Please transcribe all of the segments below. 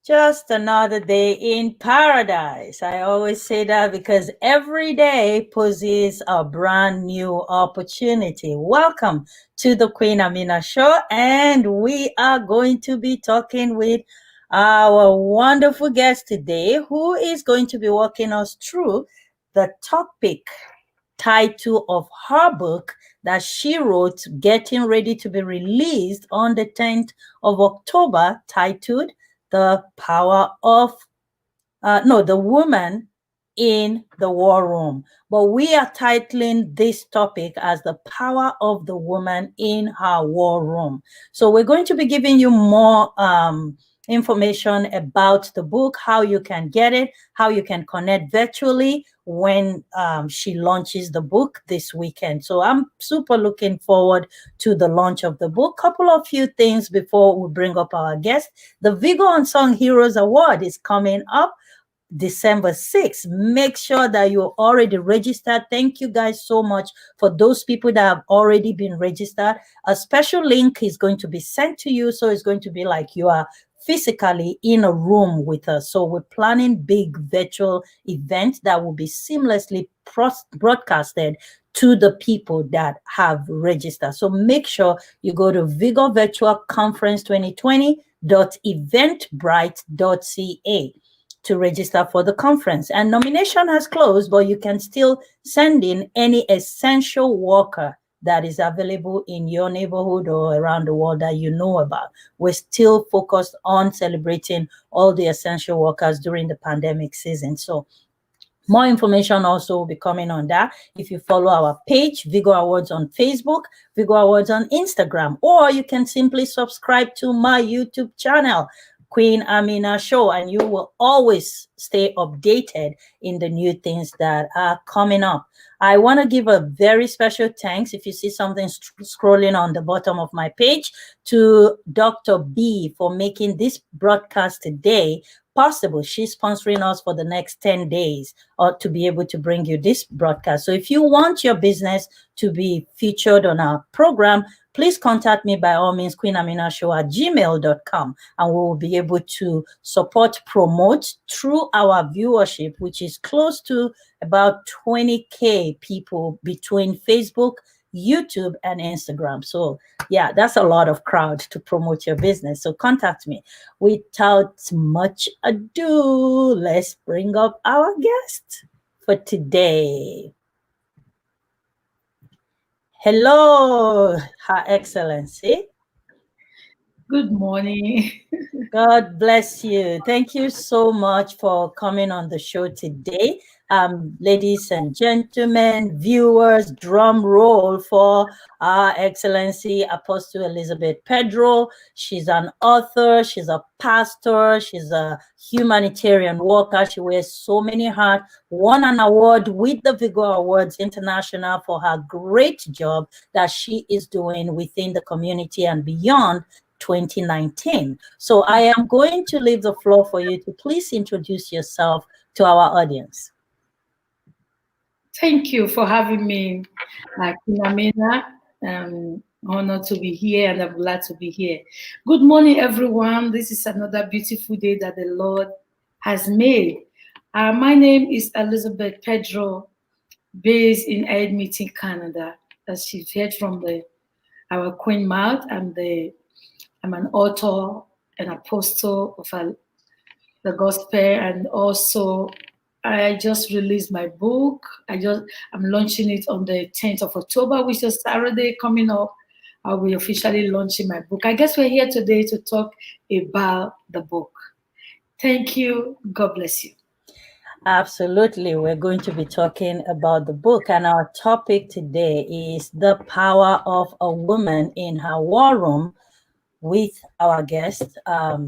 Just another day in paradise. I always say that because every day poses a brand new opportunity. Welcome to the Queen Amina Show, and we are going to be talking with our wonderful guest today, who is going to be walking us through the topic title of her book that she wrote, getting ready to be released on the 10th of October, titled The Power of, no, The Woman in the War Room. But we are titling this topic as The Power of the Woman in Her War Room. So we're going to be giving you more information about the book, how you can get it, how you can connect virtually when she launches the book this weekend. So I'm super looking forward to the launch of the book. Couple of few things before we bring up our guest. The Vigo Unsung Heroes Award is coming up December 6th. Make sure that you're already registered. Thank you guys so much for those people that have already been registered. A special link is going to be sent to you. So it's going to be like you are physically in a room with us. So we're planning big virtual event that will be seamlessly broadcasted to the people that have registered. So make sure you go to Vigor Virtual Conference 2020.eventbrite.ca to register for the conference. And nomination has closed, but you can still send in any essential worker that is available in your neighborhood or around the world that you know about. We're still focused on celebrating all the essential workers during the pandemic season. So more information also will be coming on that if you follow our page, Vigo Awards on Facebook, Vigo Awards on Instagram, or you can simply subscribe to my YouTube channel, Queen Amina Show, and you will always stay updated in the new things that are coming up. I want to give a very special thanks, if you see something scrolling on the bottom of my page, to Dr. B for making this broadcast today possible. She's sponsoring us for the next 10 days or to be able to bring you this broadcast. So if you want your business to be featured on our program, please contact me by all means, queenaminashow@gmail.com, and we will be able to support, promote through our viewership, which is close to about 20K people between Facebook, YouTube, and Instagram. So yeah, that's a lot of crowd to promote your business. So contact me. Without much ado, let's bring up our guest for today. Hello, Her Excellency. Good morning. God bless you. Thank you so much for coming on the show today. Ladies and gentlemen, viewers, drum roll for Our Excellency Apostle Elizabeth Pedro. She's an author, she's a pastor, she's a humanitarian worker. She wears so many hats, won an award with the Vigo Awards International for her great job that she is doing within the community and beyond 2019. So I am going to leave the floor for you to please introduce yourself to our audience. Thank you for having me, Queen Amina. Honored to be here, and I'm glad to be here. Good morning, everyone. This is another beautiful day that the Lord has made. My name is Elizabeth Pedro, based in Edmonton, Canada. As you've heard from our Queen mouth, I'm an author, an apostle of the gospel, and also I just released my book. I'm launching it on the 10th of October, which is Saturday coming up. I'll be officially launching my book. I guess we're here today to talk about the book. Thank you. God bless you. Absolutely. We're going to be talking about the book, and our topic today is The Power of a Woman in Her War Room with our guest, Her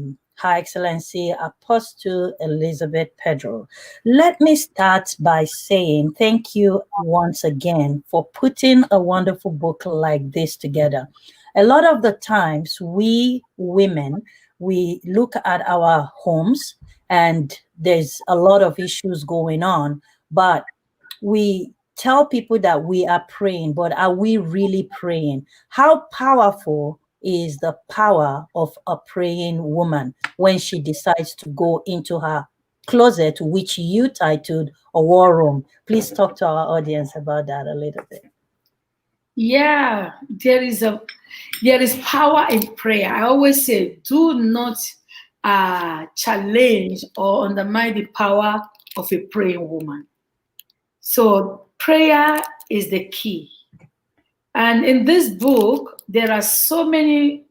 Excellency Apostle Elizabeth Pedro. Let me start by saying thank you once again for putting a wonderful book like this together. A lot of the times, we women, we look at our homes and there's a lot of issues going on, but we tell people that we are praying, but are we really praying? How powerful is the power of a praying woman when she decides to go into her closet, which you titled a war room. Please talk to our audience about that a little bit. Yeah, there is power in prayer. I always say, do not challenge or undermine the power of a praying woman. So prayer is the key. And in this book, there are so many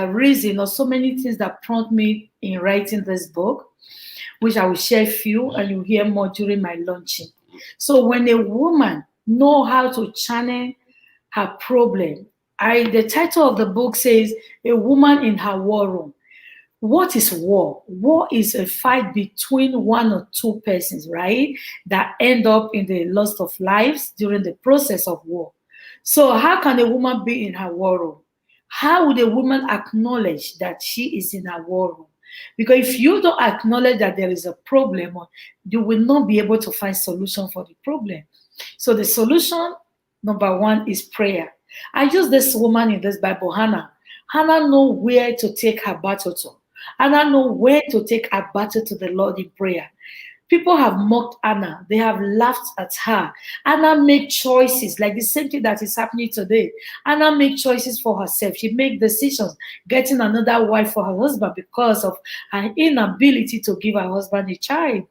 reasons or so many things that prompt me in writing this book, which I will share a few and you'll hear more during my launching. So when a woman know how to channel her problem, the title of the book says A Woman in Her War Room. What is war? War is a fight between one or two persons, right? That end up in the loss of lives during the process of war. So how can a woman be in her war room? How would a woman acknowledge that she is in her war room? Because if you don't acknowledge that there is a problem, you will not be able to find solution for the problem. So the solution, number one, is prayer. I use this woman in this Bible, Hannah. Hannah know where to take her battle to. Hannah know where to take her battle to the Lord in prayer. People have mocked Anna. They have laughed at her. Anna made choices, like the same thing that is happening today. Anna made choices for herself. She made decisions, getting another wife for her husband because of her inability to give her husband a child.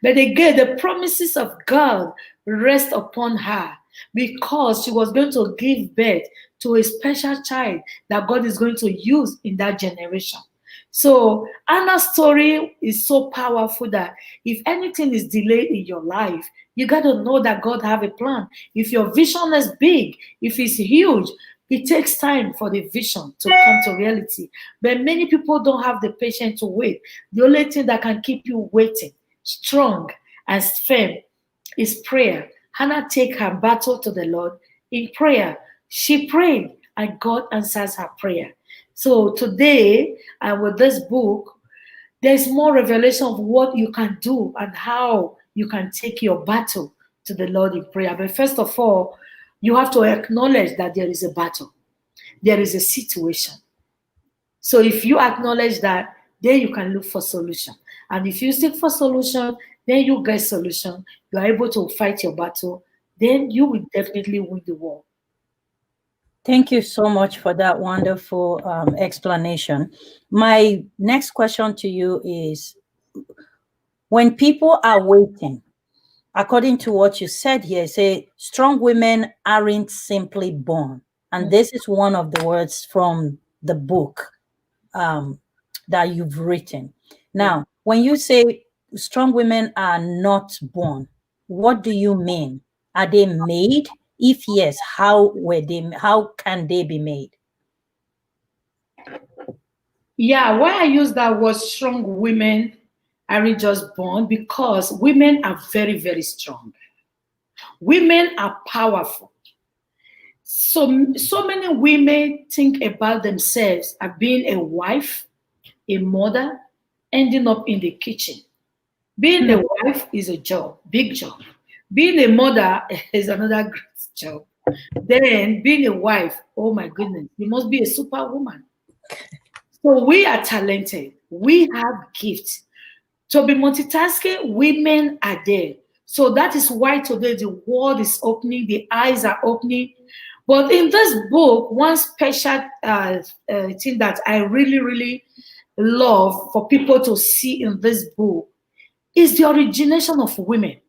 But again, the promises of God rest upon her because she was going to give birth to a special child that God is going to use in that generation. So Anna's story is so powerful that if anything is delayed in your life, you got to know that God have a plan. If your vision is big, if it's huge, it takes time for the vision to come to reality. But many people don't have the patience to wait. The only thing that can keep you waiting, strong and firm, is prayer. Hannah take her battle to the Lord in prayer. She prayed and God answers her prayer. So today, with this book, there's more revelation of what you can do and how you can take your battle to the Lord in prayer. But first of all, you have to acknowledge that there is a battle. There is a situation. So if you acknowledge that, then you can look for solution. And if you seek for solution, then you get solution. You are able to fight your battle. Then you will definitely win the war. Thank you so much for that wonderful explanation. My next question to you is, when people are waiting, according to what you said here, say strong women aren't simply born. And this is one of the words from the book that you've written. Now, when you say strong women are not born, what do you mean? Are they made? If yes, how can they be made? Yeah, why I use that word strong women aren't just born, because women are very, very strong. Women are powerful. So many women think about themselves as being a wife, a mother, ending up in the kitchen. Being a wife is a job, big job. Being a mother is another great job. Then being a wife, oh my goodness, you must be a superwoman. So we are talented. We have gifts. To be multitasking, women are there. So that is why today the world is opening, the eyes are opening. But in this book, one special thing that I really, really love for people to see in this book is the origination of women.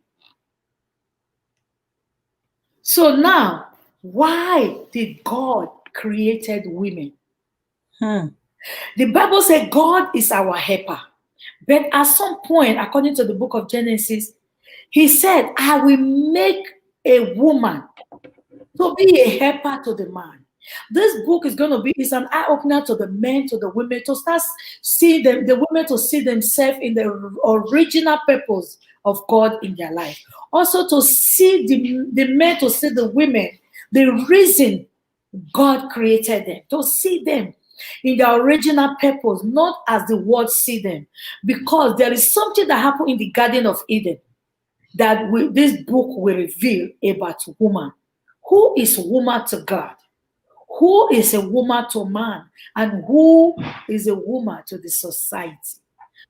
So now, why did God created women? The Bible says God is our helper. But at some point, according to the book of Genesis, he said, I will make a woman to be a helper to the man. This book is going to be is an eye-opener to the men, to the women, to start seeing them, the women to see themselves in the original purpose of God in their life. Also to see the men, to see the women, the reason God created them, to see them in their original purpose, not as the world see them. Because there is something that happened in the Garden of Eden that this book will reveal about woman. Who is woman to God? who is a woman to man and who is a woman to the society.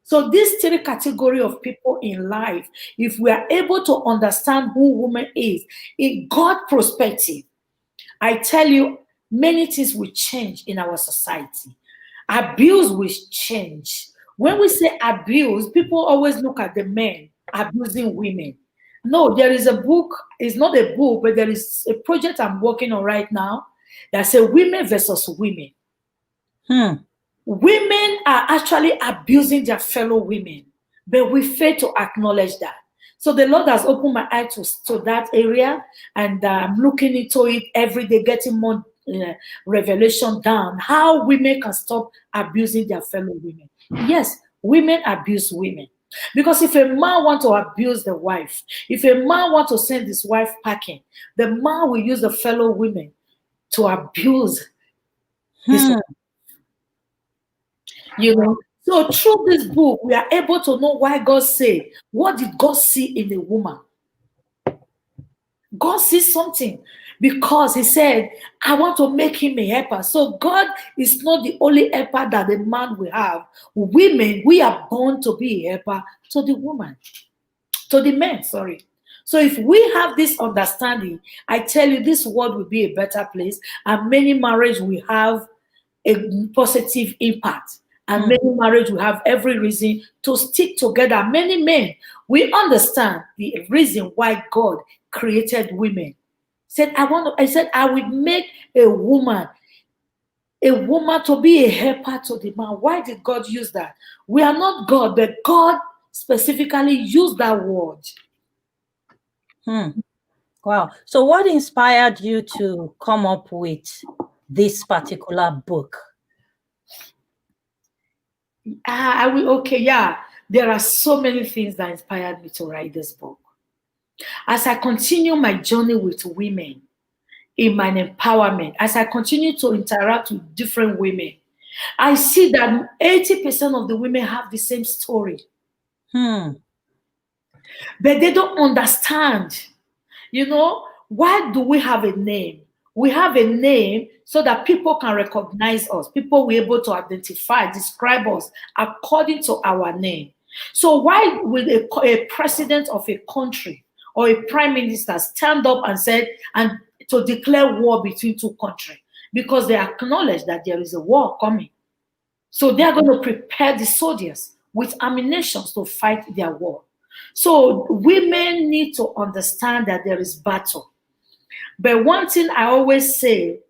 So these three category of people in life, if we are able to understand who woman is in God perspective, I tell you, many things will change in our society. Abuse will change. When we say abuse, people always look at the men abusing women. No, there is a book, it's not a book, but there is a project I'm working on right now that says women versus women. Women are actually abusing their fellow women, but we fail to acknowledge that. So the Lord has opened my eye to that area, and I'm looking into it every day, getting more revelation down how women can stop abusing their fellow women. Yes, women abuse women. Because if a man wants to abuse the wife, if a man wants to send his wife packing, the man will use the fellow women to abuse his wife. You know, so through this book, we are able to know why God said, what did God see in the woman? God sees something because he said, I want to make him a helper. So God is not the only helper that the man will have. Women, we are born to be a helper to the woman, to the men, sorry. So if we have this understanding, I tell you, this world will be a better place, and many marriages will have a positive impact. And many marriage will have every reason to stick together. Many men, we understand the reason why God created women. I said, I will make a woman to be a helper to the man. Why did God use that? We are not God, but God specifically used that word. Wow. So what inspired you to come up with this particular book? There are so many things that inspired me to write this book. As I continue my journey with women in my empowerment, as I continue to interact with different women, I see that 80% of the women have the same story. But they don't understand. You know, why do we have a name? We have a name so that people can recognize us. People will be able to identify, describe us according to our name. So why would a president of a country or a prime minister stand up and to declare war between two countries? Because they acknowledge that there is a war coming. So they are going to prepare the soldiers with ammunition to fight their war. So women need to understand that there is battle. But one thing I always say,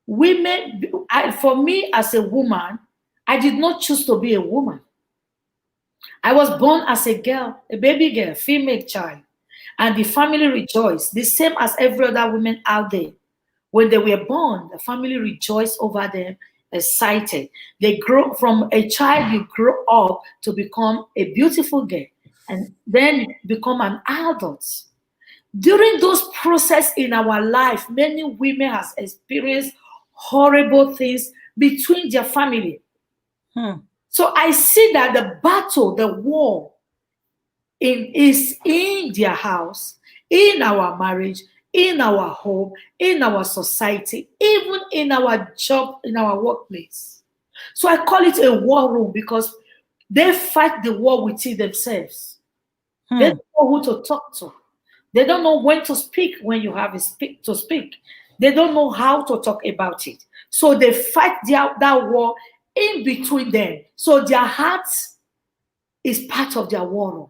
for me as a woman, I did not choose to be a woman. I was born as a girl, a baby girl, female child. And the family rejoiced, the same as every other woman out there. When they were born, the family rejoiced over them, excited. They grow from a child, you grow up to become a beautiful girl, and then become an adult. During those process in our life, many women has experienced horrible things between their family. So I see that the battle, the war, is in their house, in our marriage, in our home, in our society, even in our job, in our workplace. So I call it a war room because they fight the war within themselves. They don't know who to talk to. They don't know when to speak when you have to speak. They don't know how to talk about it. So they fight that war in between them. So their hearts is part of their war room.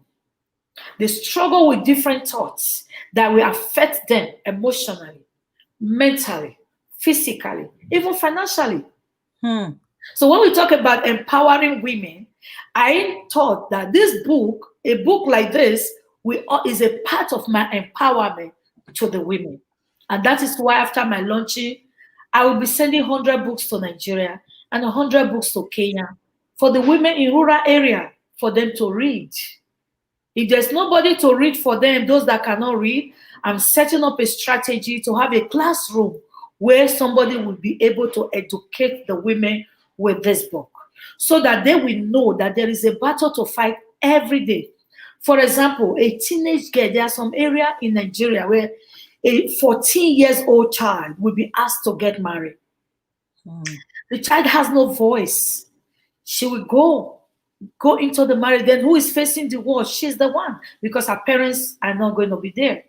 They struggle with different thoughts that will affect them emotionally, mentally, physically, even financially. So when we talk about empowering women, I thought that this book, a book like this, is a part of my empowerment to the women. And that is why after my launching, I will be sending 100 books to Nigeria and 100 books to Kenya for the women in rural area for them to read. If there's nobody to read for them, those that cannot read, I'm setting up a strategy to have a classroom where somebody will be able to educate the women with this book so that they will know that there is a battle to fight every day. For example, a teenage girl, there are some area in Nigeria where A 14 years old child will be asked to get married. The child has no voice. She will go into the marriage. Then who is facing the war? She's the one, because her parents are not going to be there.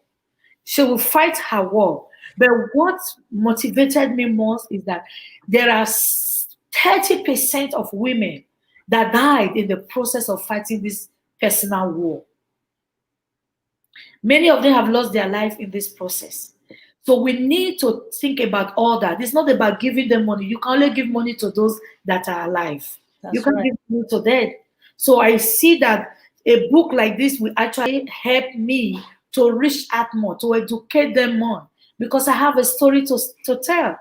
She will fight her war. But what motivated me most is that there are 30% of women that died in the process of fighting this personal war. Many of them have lost their life in this process. So we need to think about all that. It's not about giving them money. You can only give money to those that are alive. You can't give money to dead. So I see that a book like this will actually help me to reach out more, to educate them more, because I have a story to tell.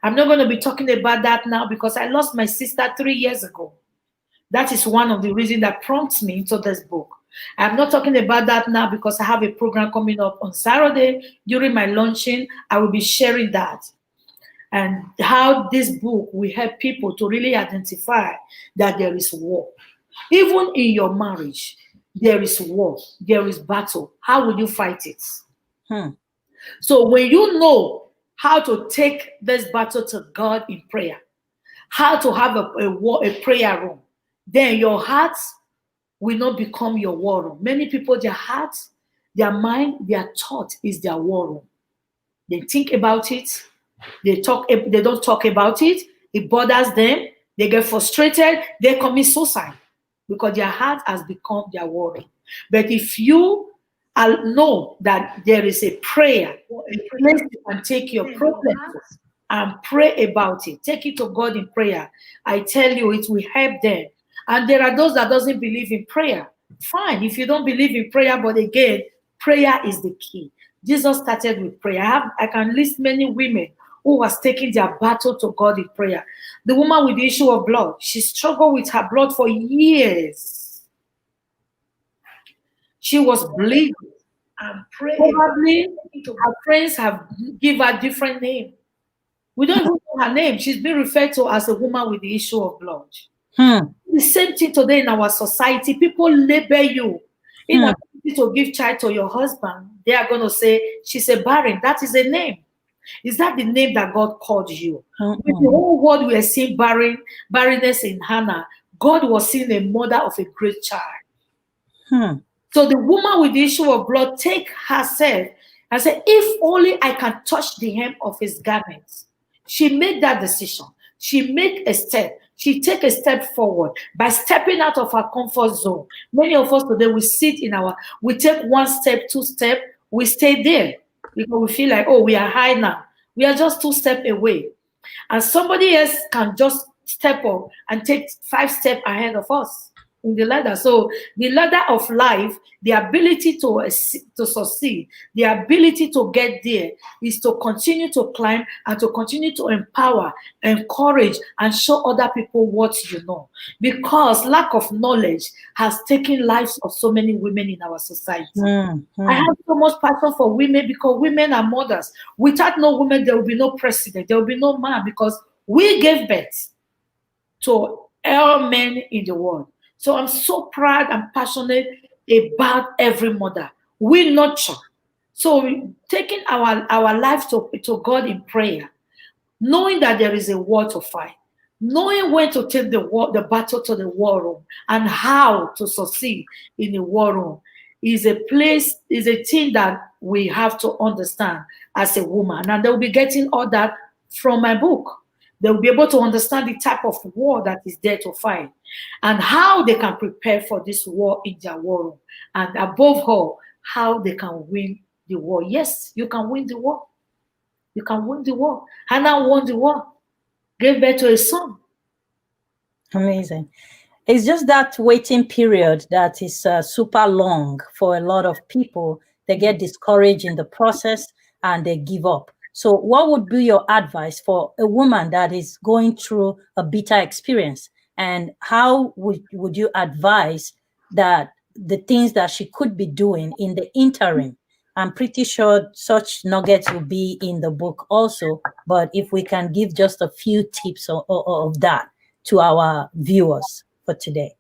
I'm not going to be talking about that now because I lost my sister 3 years ago. That is one of the reasons that prompts me into this book. I'm not talking about that now because I have a program coming up on Saturday. During my launching, I will be sharing that and how this book will help people to really identify that there is war. Even in your marriage, there is war, there is battle. How will you fight it? So when you know how to take this battle to God in prayer, how to have a prayer room, then your heart will not become your war room. Many people, their heart, their mind, their thought is their war room. They think about it, they don't talk about it, it bothers them, they get frustrated, they commit suicide because their heart has become their war room. But if you know that there is a prayer, a place you can take your problems and pray about it, take it to God in prayer, I tell you, it will help them. And there are those that doesn't believe in prayer. Fine, if you don't believe in prayer, but again, prayer is the key. Jesus started with prayer. I can list many women who was taking their battle to God in prayer. The woman with the issue of blood, she struggled with her blood for years. She was bleeding. And probably her friends have given her different name. We don't even know her name. She's been referred to as a woman with the issue of blood. The same thing today in our society. People label you. Inability to give child to your husband, they are going to say she's a barren. That is a name. Is that the name that God called you? With the whole world we are seeing barrenness in Hannah, God was seeing a mother of a great child. So the woman with the issue of blood take herself and say, if only I can touch the hem of his garments. She made that decision. She made a step. She take a step forward by stepping out of her comfort zone. Many of us today, we take one step, two steps, we stay there because we feel like, oh, we are high now. We are just 2 steps away. And somebody else can just step up and take 5 steps ahead of us in the ladder. So the ladder of life, the ability to succeed, the ability to get there is to continue to climb and to continue to empower, encourage, and show other people what you know. Because lack of knowledge has taken lives of so many women in our society. I have so much passion for women because women are mothers. Without no women, there will be no president, there will be no man, because we gave birth to all men in the world. So I'm so proud and passionate about every mother. We nurture. So taking our life to God in prayer, knowing that there is a war to fight, knowing when to take the battle to the war room and how to succeed in the war room is a thing that we have to understand as a woman. And they'll be getting all that from my book. They'll be able to understand the type of war that is there to fight and how they can prepare for this war in their war room. And above all, how they can win the war. Yes, you can win the war. You can win the war. Hannah won the war. Gave birth to a son. Amazing. It's just that waiting period that is super long for a lot of people. They get discouraged in the process and they give up. So what would be your advice for a woman that is going through a bitter experience? And how would you advise that the things that she could be doing in the interim? I'm pretty sure such nuggets will be in the book also. But if we can give just a few tips of that to our viewers for today.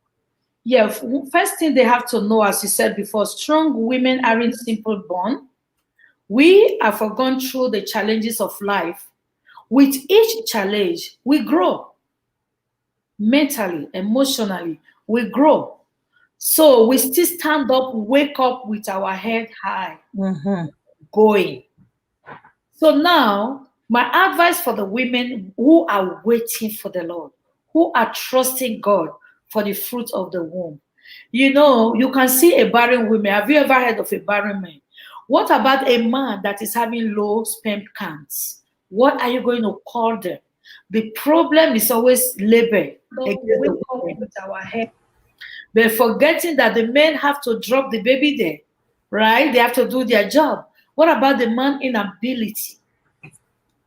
Yeah, first thing they have to know, as you said before, strong women aren't simple born. We have gone through the challenges of life. With each challenge, we grow mentally, emotionally, we grow. So we still stand up, wake up with our head high, going. So now, my advice for the women who are waiting for the Lord, who are trusting God for the fruit of the womb. You know, you can see a barren woman. Have you ever heard of a barren man? What about a man that is having low sperm counts? What are you going to call them? The problem is always labor against the women. With our head. But forgetting that the men have to drop the baby there, right? They have to do their job. What about the man inability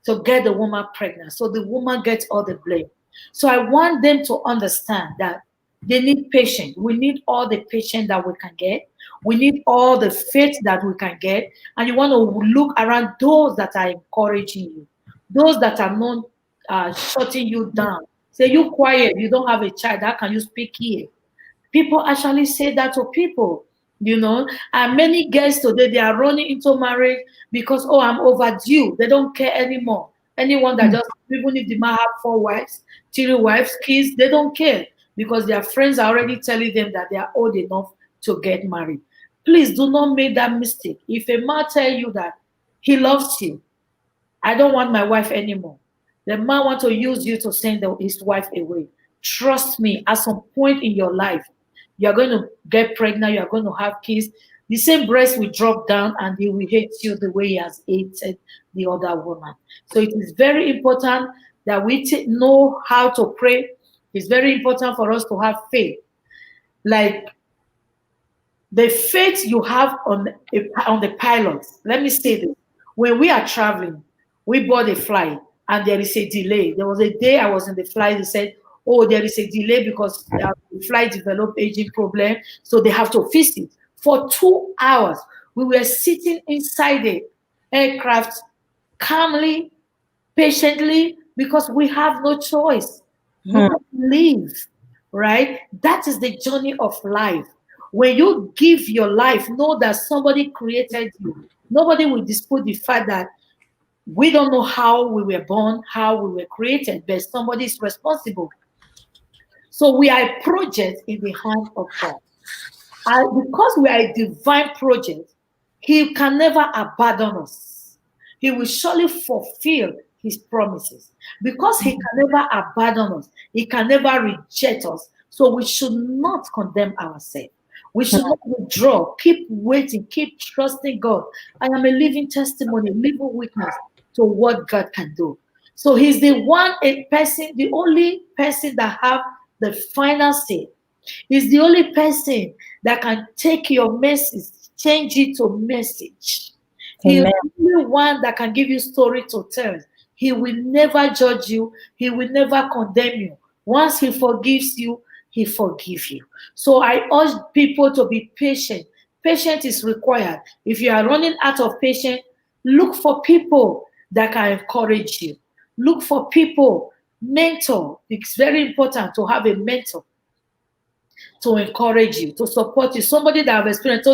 to get the woman pregnant? So the woman gets all the blame. So I want them to understand that they need patience. We need all the patience that we can get. We need all the faith that we can get. And you want to look around those that are encouraging you, those that are not shutting you down. Say, you quiet, you don't have a child. How can you speak here? People actually say that to people, you know. And many girls today, they are running into marriage because, oh, I'm overdue. They don't care anymore. Anyone that just, even if the man have 4 wives, 3 wives, kids, they don't care because their friends are already telling them that they are old enough to get married. Please do not make that mistake. If a man tell you that he loves you, I don't want my wife anymore, the man want to use you to send his wife away. Trust me, at some point in your life, you're going to get pregnant, you're going to have kids. The same breast will drop down and he will hate you the way he has hated the other woman. So it is very important that we know how to pray. It's very important for us to have faith. Like the faith you have on the pilots. Let me say this. When we are traveling, we board a flight and there is a delay. There was a day I was in the flight, they said, oh, there is a delay because the flight developed engine problem, so they have to fix it. For 2 hours, we were sitting inside the aircraft calmly, patiently, because we have no choice. We must live, right? That is the journey of life. When you give your life, know that somebody created you. Nobody will dispute the fact that we don't know how we were born, how we were created, but somebody is responsible. So we are a project in the hand of God. And because we are a divine project, He can never abandon us. He will surely fulfill His promises. Because He can never abandon us, He can never reject us. So we should not condemn ourselves. We should not withdraw. Keep waiting. Keep trusting God. I am a living testimony, living witness to what God can do. So He's the person, the only person that have the final say. He's the only person that can take your message, change it to message. He's the only one that can give you story to tell. He will never judge you. He will never condemn you. Once He forgives you, He forgives you. So I urge people to be patient. Patience is required. If you are running out of patience, look for people that can encourage you. Look for people, mentor. It's very important to have a mentor to encourage you, to support you, somebody that have experienced.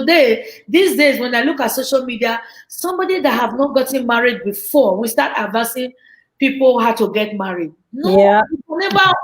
These days, when I look at social media, somebody that have not gotten married before, we start advising people how to get married. No,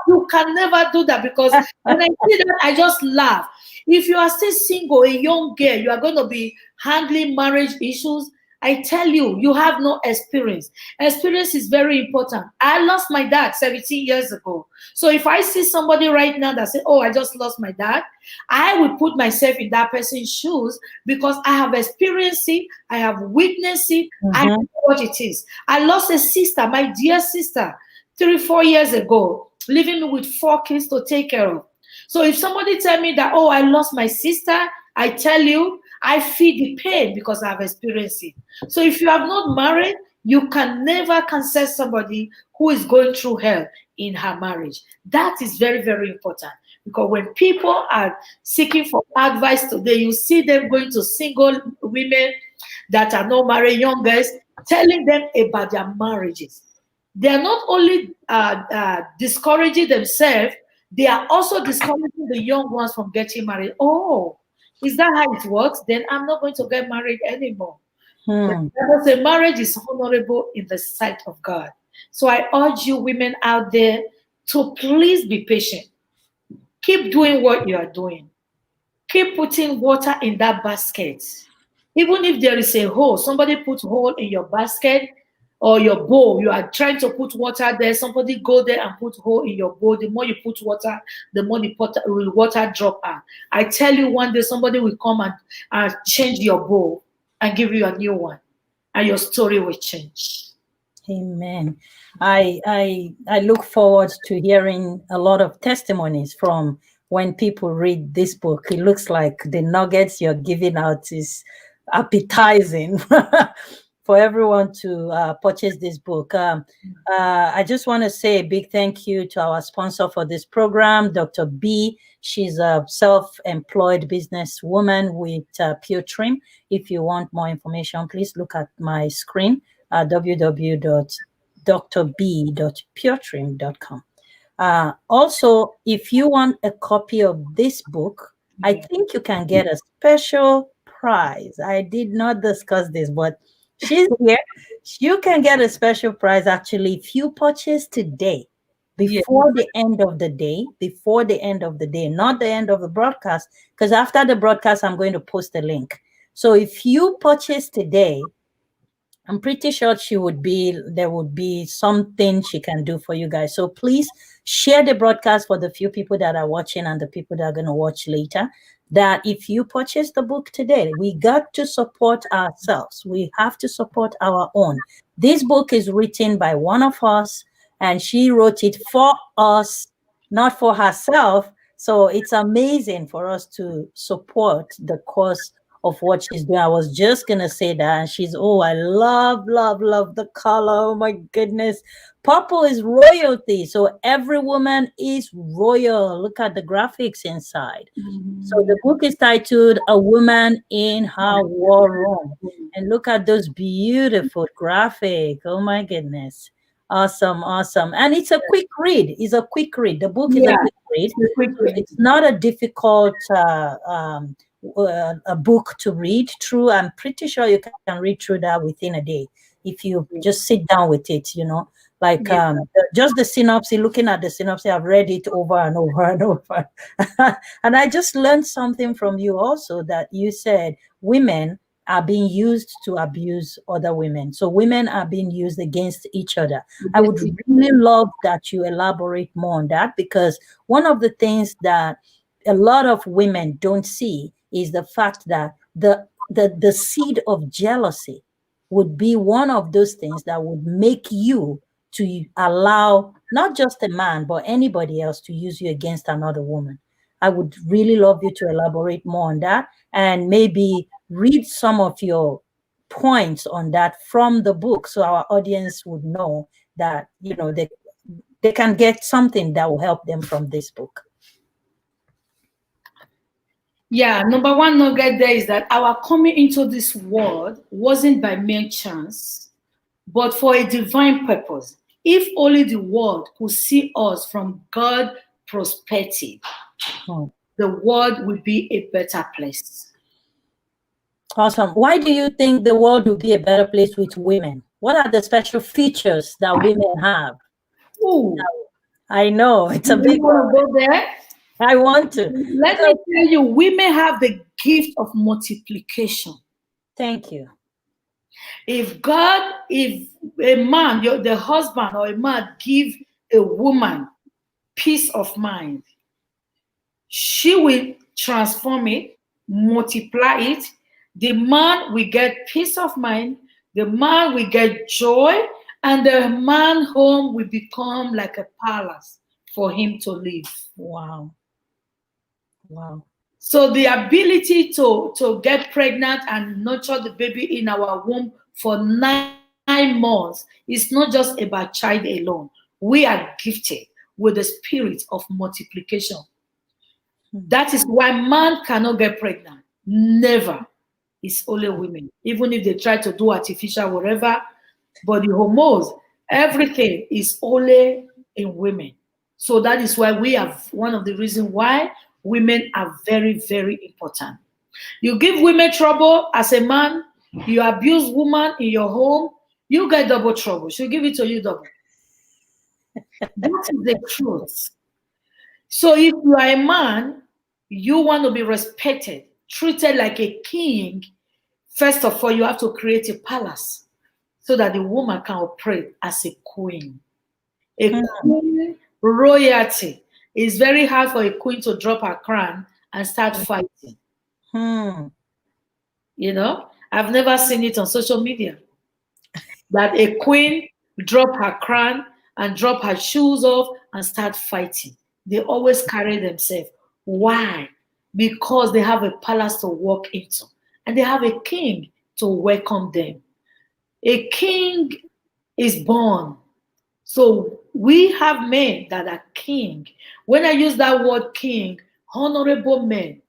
you can never do that, because when I see that, I just laugh. If you are still single, a young girl, you are going to be handling marriage issues. I tell you, you have no experience. Experience is very important. I lost my dad 17 years ago. So if I see somebody right now that says, oh, I just lost my dad, I will put myself in that person's shoes, because I have experienced it. I have witnessed it. I know what it is. I lost a sister, my dear sister, 3-4 years ago, leaving me with 4 kids to take care of. So if somebody tell me that, oh, I lost my sister, I tell you, I feel the pain because I've experienced it. So if you have not married, you can never cancel somebody who is going through hell in her marriage. That is very, very important. Because when people are seeking for advice today, you see them going to single women that are not married, young girls, telling them about their marriages. They are not only discouraging themselves, they are also discouraging the young ones from getting married. Oh, is that how it works? Then I'm not going to get married anymore. The Hmm. Bible says marriage is honorable in the sight of God. So I urge you, women out there, to please be patient. Keep doing what you are doing. Keep putting water in that basket. Even if there is a hole, somebody put hole in your basket or your bowl, you are trying to put water there, somebody go there and put hole in your bowl. The more you put water, the more the water drop out. I tell you, one day somebody will come and change your bowl and give you a new one, and your story will change. Amen. I look forward to hearing a lot of testimonies from when people read this book. It looks like the nuggets you're giving out is appetizing for everyone to purchase this book. I just want to say a big thank you to our sponsor for this program, Dr. B. She's a self-employed businesswoman with Pure Trim. If you want more information, please look at my screen, www.drbpuretrim.com. Also, if you want a copy of this book, I think you can get a special prize. I did not discuss this, but she's here. You can get a special prize actually if you purchase today, Yeah. before the end of the day, not the end of the broadcast, because after the broadcast, I'm going to post a link. So if you purchase today, I'm pretty sure there would be something she can do for you guys. So please share the broadcast for the few people that are watching and the people that are going to watch later. That if you purchase the book today, we got to support ourselves. We have to support our own. This book is written by one of us, and she wrote it for us, not for herself. So it's amazing for us to support the cause of what she's doing. I was just gonna say that, and I love, love, love the color. Oh my goodness. Purple is royalty. So every woman is royal. Look at the graphics inside. So the book is titled A Woman in Her War Room. And look at those beautiful graphics. Oh my goodness. Awesome, awesome. And it's a quick read. It's a quick read. The book is a Yeah. quick read. It's not a difficult a book to read through. I'm pretty sure you can read through that within a day if you just sit down with it. Like just the synopsis, looking at the synopsis, I've read it over and over and over. And I just learned something from you also, that you said women are being used to abuse other women. So women are being used against each other. I would really love that you elaborate more on that, because one of the things that a lot of women don't see is the fact that the seed of jealousy would be one of those things that would make you to allow not just a man but anybody else to use you against another woman. I would really love you to elaborate more on that, and maybe read some of your points on that from the book, so our audience would know that they can get something that will help them from this book. Yeah, number one nugget there is that our coming into this world wasn't by mere chance, but for a divine purpose. If only the world could see us from God's perspective, the world would be a better place. Awesome. Why do you think the world would be a better place with women? What are the special features that women have? Ooh, I know it's a you big one. want to go there? I want to. Let me tell you, women have the gift of multiplication. Thank you. If a man, the husband or a man, give a woman peace of mind, she will transform it, multiply it. The man will get peace of mind, the man will get joy, and the man home will become like a palace for him to live. Wow. Wow. So the ability to get pregnant and nurture the baby in our womb for 9 months is not just about child alone. We are gifted with the spirit of multiplication. That is why man cannot get pregnant. Never. It's only women. Even if they try to do artificial whatever, but the hormones, everything is only in women. So that is why we have one of the reasons why women are very, very important. You give women trouble as a man, You abuse woman in your home, you get double trouble. She'll give it to you double. That is the truth. So if you are a man, you want to be respected, treated like a king. First of all, you have to create a palace so that the woman can operate as a queen. A queen royalty. It's very hard for a queen to drop her crown and start fighting. You know, I've never seen it on social media that a queen drop her crown and drop her shoes off and start fighting. They always carry themselves. Why? Because they have a palace to walk into and they have a king to welcome them. A king is born. So we have men that are king. When I use that word king, honorable men,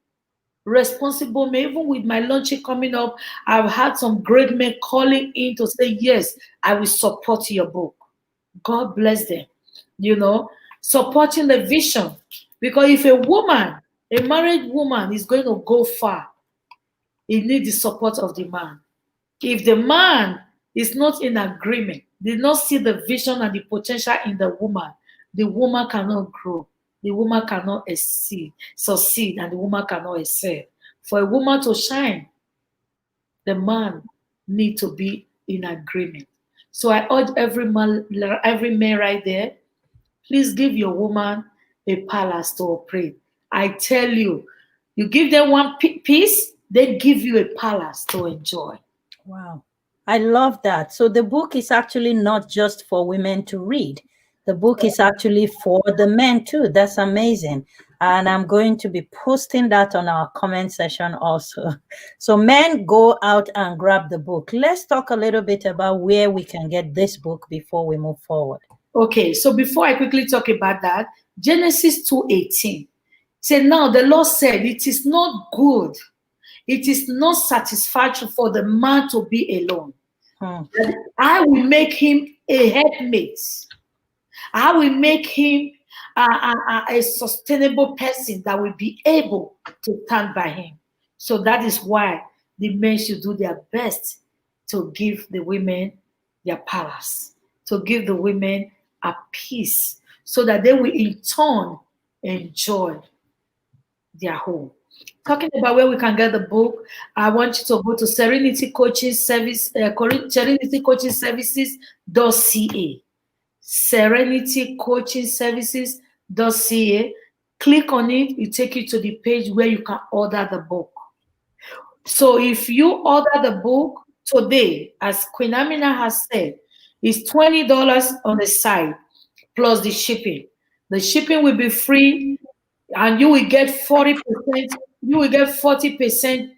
responsible men. Even with my launching coming up, I've had some great men calling in to say, yes, I will support your book. God bless them. You know, supporting the vision. Because if a woman, a married woman, is going to go far, it needs the support of the man. If the man is not in agreement, did not see the vision and the potential in the woman cannot grow. The woman cannot succeed, and the woman cannot excel. For a woman to shine, the man need to be in agreement. So I urge every man right there, please give your woman a palace to operate. I tell you, you give them one piece, they give you a palace to enjoy. Wow. I love that. So the book is actually not just for women to read. The book is actually for the men too. That's amazing. And I'm going to be posting that on our comment section also. So men, go out and grab the book. Let's talk a little bit about where we can get this book before we move forward. Okay, so before I quickly talk about that, Genesis 2:18 said, now the Lord said, it is not good, it is not satisfactory for the man to be alone. I will make him a helpmate. I will make him a sustainable person that will be able to stand by him. So that is why the men should do their best to give the women their palace, to give the women a peace, so that they will in turn enjoy their home. Talking about where we can get the book, I want you to go to Serenity Coaching Service, Serenity Coaching Services.ca. Serenity Coaching Services.ca. Click on it, it take you to the page where you can order the book. So if you order the book today, as Queen Amina has said, it's $20 on the site plus the shipping. The shipping will be free, and you will get 40%, you will get 40%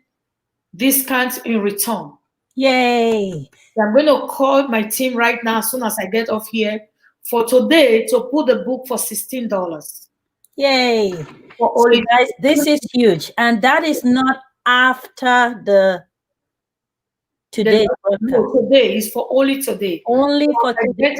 discount in return. Yay. I'm going to call my team right now as soon as I get off here for today to put the book for $16. Yay. So guys, this is huge. And that is not after the today. No, today is for only today. Only for today.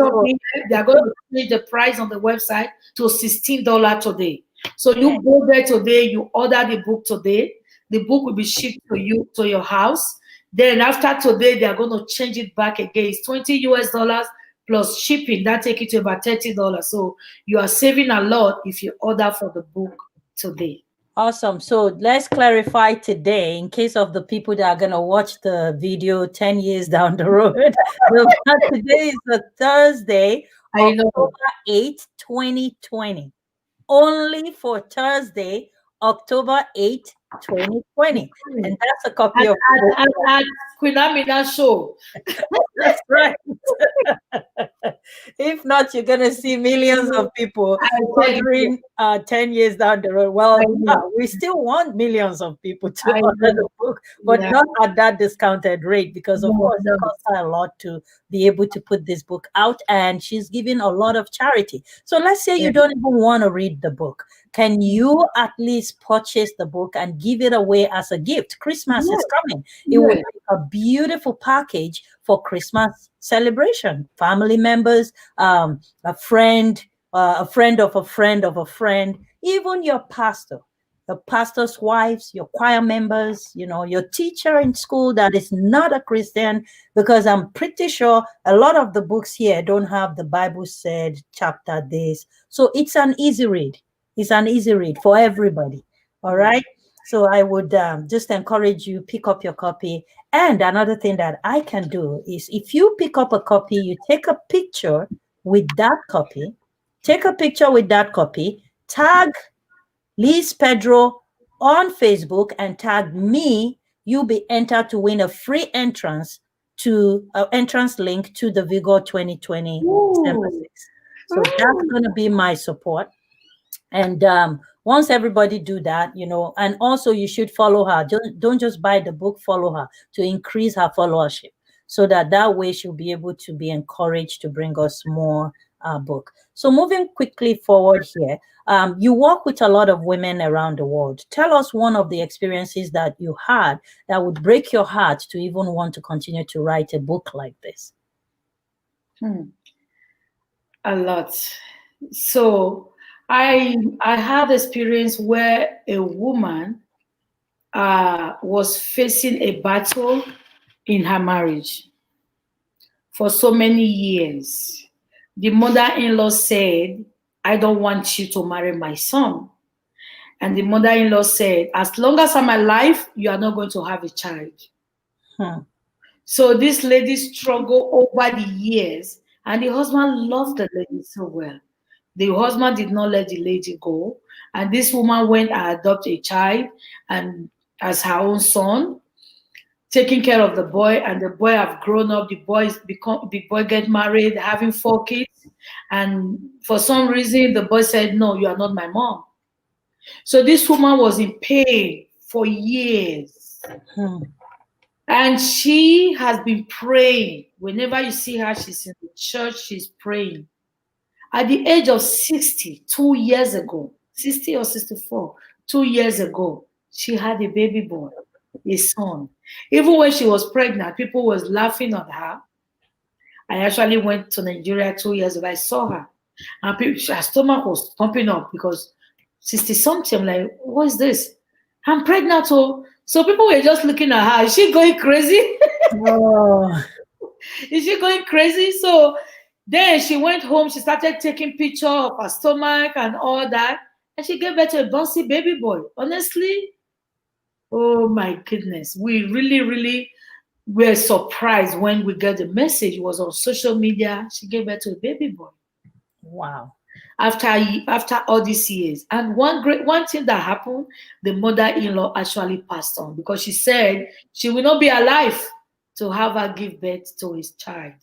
They are going to change the price on the website to $16 today. So you go there today, you order the book today. The book will be shipped to you, to your house. Then after today, they are going to change it back again. It's $20 plus shipping. That take it to about $30. So you are saving a lot if you order for the book today. Awesome. So let's clarify today, in case of the people that are going to watch the video 10 years down the road. Today is a Thursday, October 8th, 2020. Only for Thursday, October 8th, 2020. And that's a copy of Queen Amina show. That's right. If not, you're going to see millions of people ordering 10 years down the road. Well, we still want millions of people to order the book, but not at that discounted rate, because of course it costs her a lot to be able to put this book out, and she's giving a lot of charity. So let's say you don't even want to read the book. Can you at least purchase the book and give it away as a gift? Christmas is coming. It will be a beautiful package for Christmas celebration. Family members, a friend of a friend of a friend, even your pastor. your pastor's wives, your choir members, your teacher in school that is not a Christian, because I'm pretty sure a lot of the books here don't have the Bible said chapter this. So it's an easy read. It's an easy read for everybody. All right. So I would just encourage you, pick up your copy. And another thing that I can do is if you pick up a copy, you take a picture with that copy, tag Liz Pedro on Facebook and tag me, you'll be entered to win a free entrance link to the Vigor 2020 December 6th. So that's going to be my support. And once everybody do that, and also you should follow her. Don't just buy the book, follow her to increase her followership, so that way she'll be able to be encouraged to bring us more book. So moving quickly forward here, you work with a lot of women around the world. Tell us one of the experiences that you had that would break your heart to even want to continue to write a book like this. A lot. So I had experience where a woman was facing a battle in her marriage for so many years. The mother-in-law said, "I don't want you to marry my son." And the mother-in-law said, "As long as I'm alive, you are not going to have a child." So this lady struggled over the years, and the husband loved the lady so well. The husband did not let the lady go, and this woman went and adopted a child and as her own son, taking care of the boy, and the boy have grown up. The boy get married, having 4 kids, and for some reason the boy said, "No, you are not my mom." So this woman was in pain for years. And she has been praying. Whenever you see her, she's in the church, she's praying. At the age of 60, 2 years ago, 60 or 64, 2 years ago, she had a baby boy, a son. Even when she was pregnant, people was laughing at her. I actually went to Nigeria 2 years ago. I saw her. And her stomach was pumping up because 60 something. I'm like, what is this? I'm pregnant. So people were just looking at her. Is she going crazy? Oh. Is she going crazy? So then she went home. She started taking pictures of her stomach and all that. And she gave birth to a bouncy baby boy. Honestly, oh my goodness. We really, really were surprised when we got the message. It was on social media. She gave birth to a baby boy. Wow. After all these years. And one thing that happened, the mother-in-law actually passed on because she said she will not be alive to have her give birth to his child.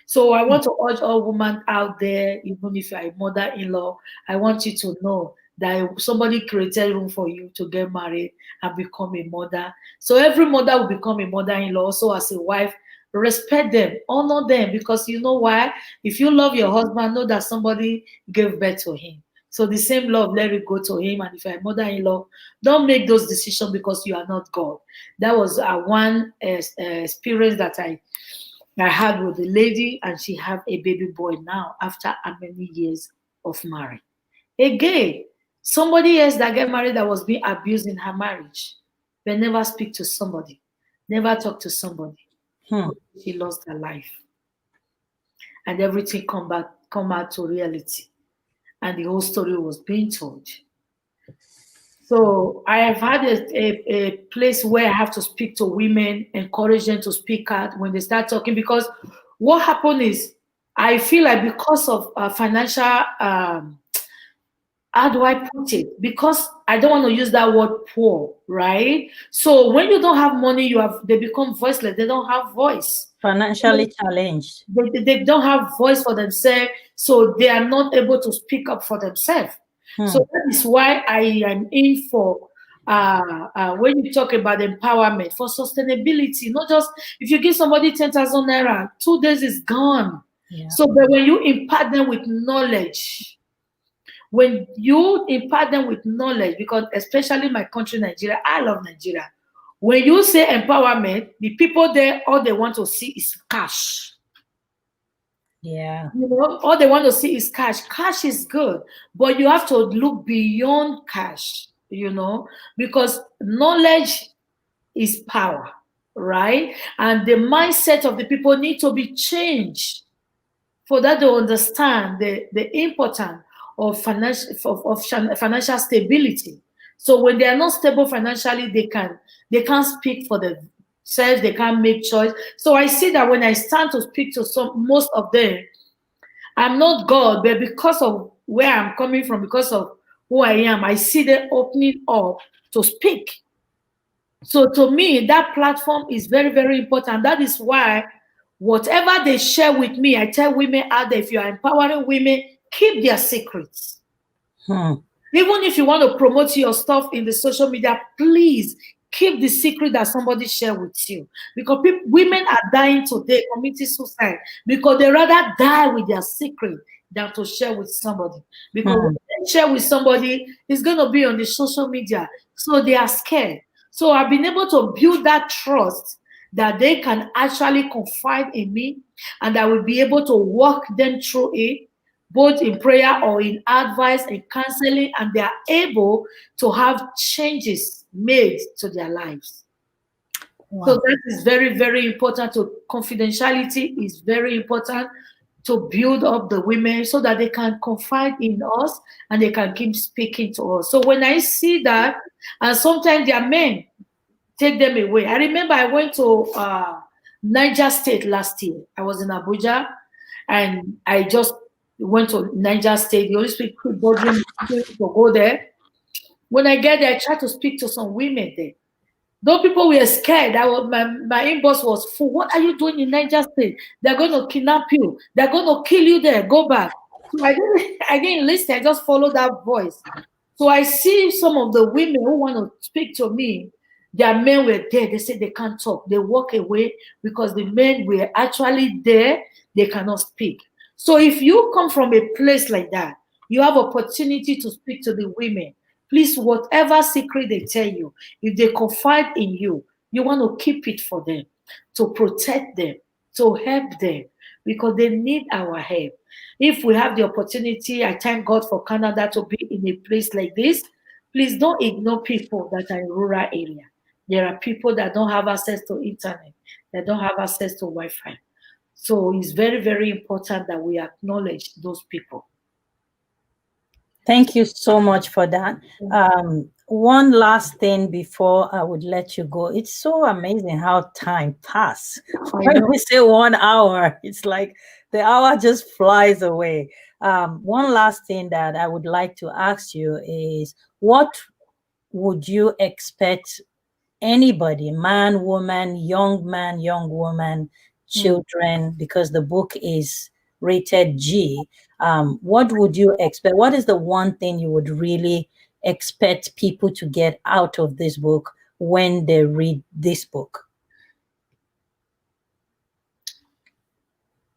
So I want to urge all women out there, even if you're a mother-in-law, I want you to know that somebody created room for you to get married and become a mother. So every mother will become a mother-in-law. Also as a wife, respect them, honor them, because you know why? If you love your husband, know that somebody gave birth to him. So the same love, let it go to him. And if you're a mother-in-law, don't make those decisions because you are not God. That was one experience that I had with the lady, and she have a baby boy now after how many years of marriage. Again, somebody else that get married that was being abused in her marriage, but never speak to somebody, never talk to somebody. She lost her life, and everything come out to reality, and the whole story was being told. So I have had a place where I have to speak to women, encourage them to speak out when they start talking, because what happened is I feel like because of financial how do I put it? Because I don't want to use that word poor, right? So when you don't have money, they become voiceless. They don't have voice. Financially challenged. They don't have voice for themselves, so they are not able to speak up for themselves. So that is why I am in for when you talk about empowerment, for sustainability. Not just if you give somebody 10,000 naira, 2 days is gone. Yeah. So but when you impart them with knowledge, because especially my country, Nigeria, I love Nigeria. When you say empowerment, the people there, all they want to see is cash. Yeah. All they want to see is cash. Cash is good, but you have to look beyond cash. because knowledge is power, right? And the mindset of the people need to be changed for that to understand the importance of financial stability. So when they are not stable financially, they can't speak for themselves, they can't make choice. So I see that when I stand to speak to most of them, I'm not God, but because of where I'm coming from, because of who I am, I see them opening up to speak. So to me, that platform is very, very important. That is why whatever they share with me, I tell women out there, if you are empowering women, keep their secrets. Even if you want to promote your stuff in the social media, please keep the secret that somebody share with you. Because women are dying today, committing suicide, because they rather die with their secret than to share with somebody. Because when they share with somebody, it's going to be on the social media. So they are scared. So I've been able to build that trust that they can actually confide in me, and I will be able to walk them through it, both in prayer or in advice and counseling, and they are able to have changes made to their lives. Wow. So that is very, very important. Confidentiality is very important to build up the women so that they can confide in us and they can keep speaking to us. So when I see that, and sometimes their men take them away. I remember I went to Niger State last year. I was in Abuja, and I just went to Niger State. The Holy Spirit bothering me to go there. When I get there, I tried to speak to some women there. Those people were scared. My inbox was full. What are you doing in Niger State? They're going to kidnap you. They're going to kill you there. Go back. So I didn't listen. I just followed that voice. So I see some of the women who want to speak to me. Their men were there. They said they can't talk. They walk away because the men were actually there. They cannot speak. So if you come from a place like that, you have opportunity to speak to the women. Please, whatever secret they tell you, if they confide in you, you want to keep it for them, to protect them, to help them, because they need our help. If we have the opportunity, I thank God for Canada to be in a place like this. Please don't ignore people that are in rural area. There are people that don't have access to internet, that don't have access to Wi-Fi. So it's very, very important that we acknowledge those people. Thank you so much for that. One last thing before I would let you go. It's so amazing how time passes. When we say 1 hour, it's like the hour just flies away. One last thing that I would like to ask you is, what would you expect anybody, man, woman, young woman, children, because the book is rated G, what would you expect? What is the one thing you would really expect people to get out of this book when they read this book?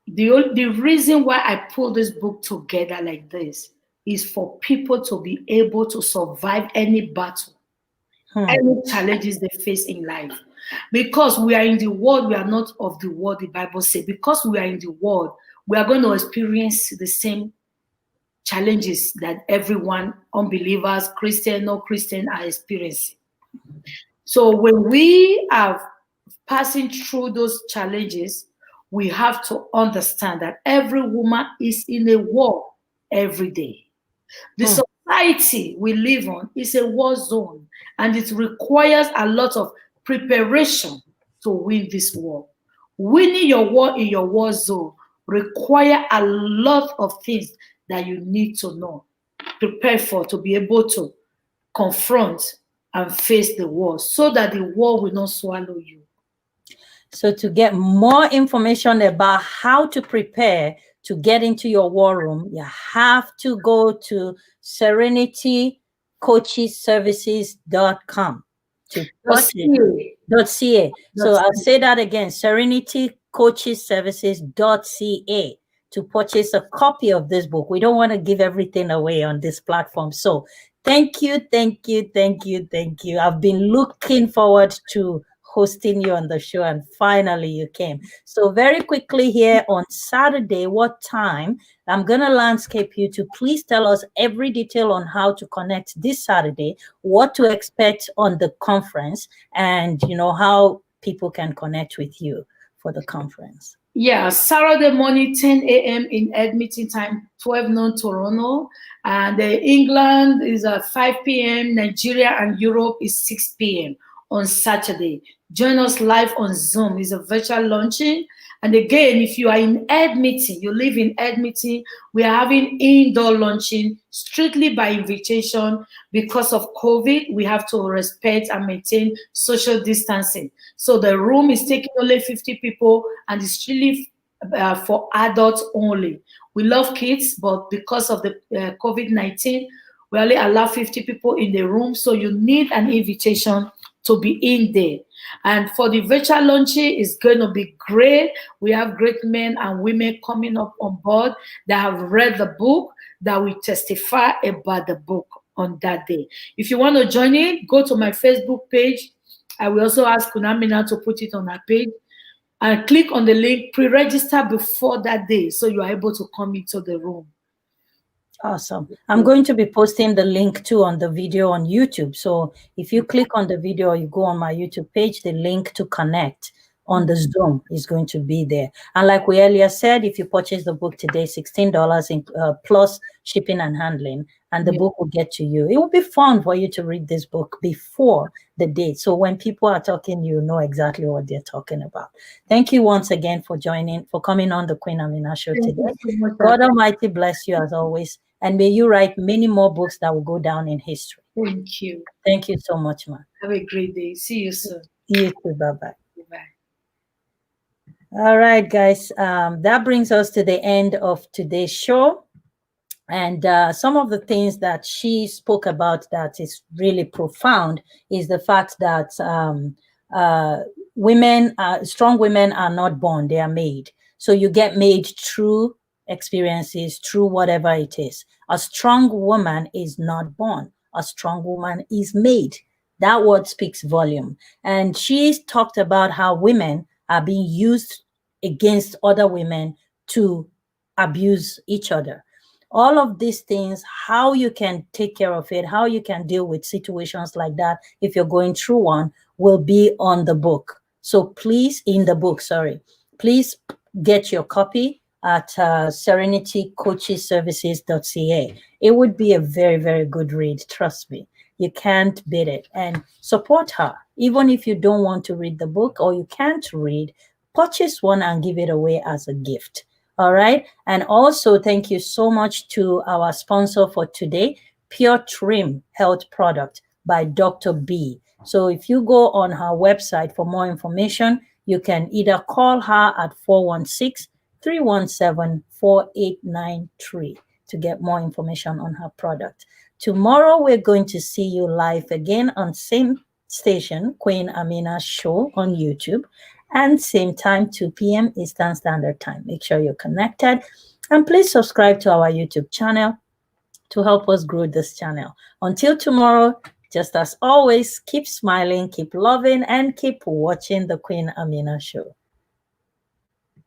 The reason why I pulled this book together like this is for people to be able to survive any battle, any challenges they face in life. Because we are in the world, we are not of the world, the Bible says. Because we are in the world, we are going to experience the same challenges that everyone, unbelievers, Christian, no Christian, are experiencing. So when we are passing through those challenges, we have to understand that every woman is in a war every day. The society we live on is a war zone, and it requires a lot of preparation to win this war. Winning your war in your war zone require a lot of things that you need to know, prepare for, to be able to confront and face the war, so that the war will not swallow you. So to get more information about how to prepare to get into your war room, you have to go to serenitycoachesservices.com to .ca. So I'll say that again, serenitycoachesservices.ca, to purchase a copy of this book. We don't want to give everything away on this platform. So thank you. I've been looking forward to hosting you on the show, and finally you came. So very quickly here on Saturday, what time? I'm going to landscape you to please tell us every detail on how to connect this Saturday, what to expect on the conference, and how people can connect with you for the conference. Yeah, Saturday morning, 10 a.m. in Edmonton time, 12 noon Toronto. And England is at 5 p.m. Nigeria and Europe is 6 p.m. on Saturday. Join us live on Zoom. It's a virtual launching. And again, if you are in Edmonton, you live in Edmonton, we are having indoor launching strictly by invitation. Because of COVID, we have to respect and maintain social distancing. So the room is taking only 50 people, and it's really for adults only. We love kids, but because of the COVID-19, we only allow 50 people in the room. So you need an invitation to be in there. And for the virtual launching, it's going to be great. We have great men and women coming up on board that have read the book, that will testify about the book on that day. If you want to join in, go to my Facebook page. I will also ask Kunamina to put it on her page, and click on the link, pre-register before that day so you are able to come into the room. Awesome. I'm going to be posting the link too on the video on YouTube. So if you click on the video or you go on my YouTube page, the link to connect on the Zoom is going to be there. And like we earlier said, if you purchase the book today, $16 in, plus shipping and handling, and the book will get to you. It will be fun for you to read this book before the date. So when people are talking, you know exactly what they're talking about. Thank you once again for joining, for coming on the Queen Amina Show today. God Almighty bless you as always. And may you write many more books that will go down in history. Thank you. Thank you so much, man. Have a great day. See you soon. You too. Bye-bye. Bye. All right, guys. That brings us to the end of today's show. And some of the things that she spoke about that is really profound is the fact that strong women are not born, they are made. So you get made through experiences, through whatever it is. A strong woman is not born. A strong woman is made. That word speaks volume. And she talked about how women are being used against other women to abuse each other. All of these things, how you can take care of it, how you can deal with situations like that if you're going through one, will be on the book. So please, please get your copy at serenitycoachesservices.ca. It would be a very, very good read. Trust me, you can't beat it. And support her. Even if you don't want to read the book or you can't read, purchase one and give it away as a gift. All right. And also, thank you so much to our sponsor for today, Pure Trim Health Product by Dr. B. So if you go on her website for more information, you can either call her at 416-317-4893 to get more information on her product. Tomorrow, we're going to see you live again on same station, Queen Amina Show on YouTube, and same time, 2 p.m. Eastern Standard Time. Make sure you're connected, and please subscribe to our YouTube channel to help us grow this channel. Until tomorrow, just as always, keep smiling, keep loving, and keep watching the Queen Amina Show.